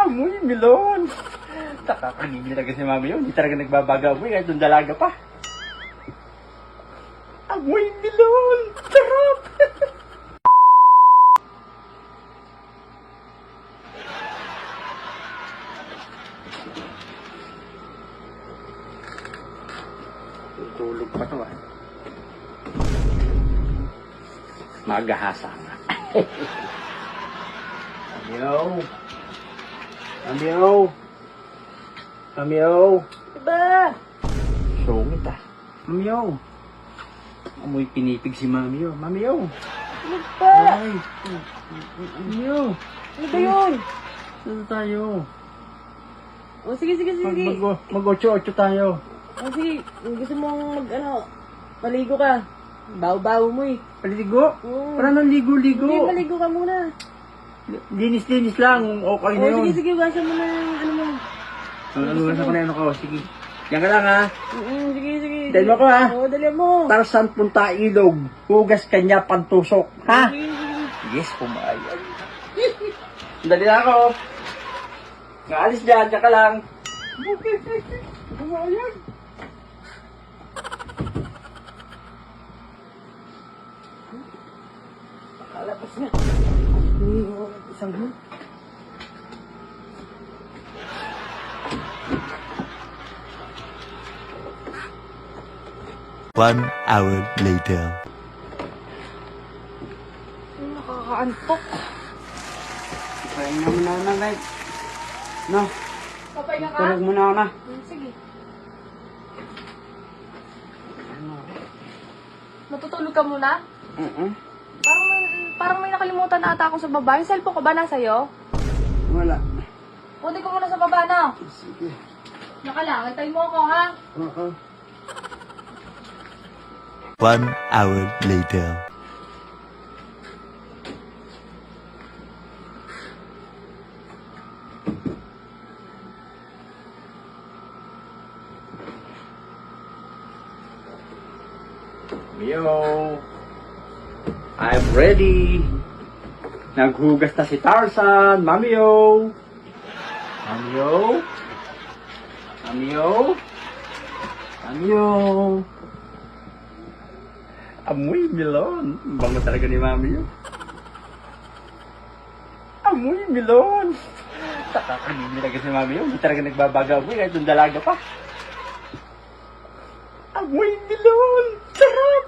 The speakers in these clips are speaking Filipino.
Amoy melon. Nakakagigil talaga si mami yun. Hindi talaga nagbabaga amoy kahit yung dalaga pa. Amoy melon. Sarap. Tulog pa to ah. Magahasa nga. Mamiyaw. Mamiyaw. Mamiyaw. Diba? Sungit ah. Mamiyaw. Amoy pinipig si Mamiyaw. Mamiyaw. Ano ba? Ay. Mamiyaw. Ano ba yun? Saan tayo? O sige. Mag-8-8 tayo. O sige, gusto mong maligo ka. Baw-baw mo eh. Paligo? Oo. Para nang ligo-ligo. Hindi, maligo ka muna. Linis-linis lang. Okay na yun. Sige, wasa mo na yung ano mo. Wasa ko na yun ako. Sige. Yan ka lang ha. Sige. Dali mo ko ha. Oo, dali mo. Tarsan punta ilog. Hugas kanya pantusok. Ha? Sige. Yes, pumayag. Dali na ako. Naalis dyan. Yan ka lang. Pumayag. Kalabas na. Isang mo. One hour later. Nakakaantok. Pahinga mo na na, guys. No, Papahinga ka? tulog mo na ako na. Sige. Matutulog ka muna? Parang may nakalimutan na ata ako sa baba. Yung cellphone ko ba nasa'yo? Wala. Kunin ko muna sa baba na. Sige. Naka lang, antay mo ako ha. Oo. One hour later. Yo, I'm ready. Naghugas na si Tarzan. Mamiyo. Mamiyo. Mamiyo. Mamiyo. Amoy melon. Bango talaga ni Mamiyo. Amoy melon. Nakakagigil talaga si Mamiyo. Hindi talaga nagbabaga amoy kahit yung dalaga pa. Amoy melon. Sarap.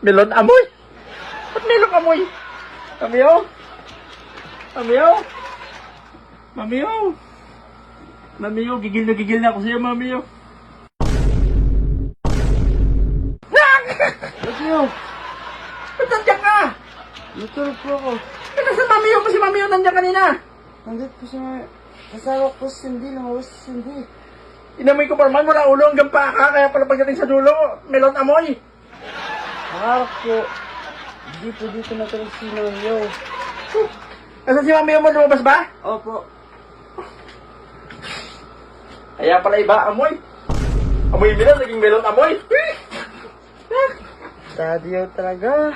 Melon amoy? Ba't melon amoy? Mamiyo? Mamiyo? Mamiyo? Mamiyo, gigil na ako sa'yo, Mamiyo. Mamiyo? Ba't nandiyan ka? Natulog po ako. Ba't nasa Mamiyo pa si Mamiyo nandiyan kanina? Nandito po siya. Kasama ko si Cindy. Lumabas si Cindy. Inamoy ko parman, wala ulo hanggang paa, kaya pala pagdating sa dulo, melon amoy. Harap po. Hindi po dito natulog si Mario. Nasaan si Mamiyo mo, lumabas ba? Opo. Kaya pala iba, amoy. Amoy melon, naging melon amoy. Daddy talaga.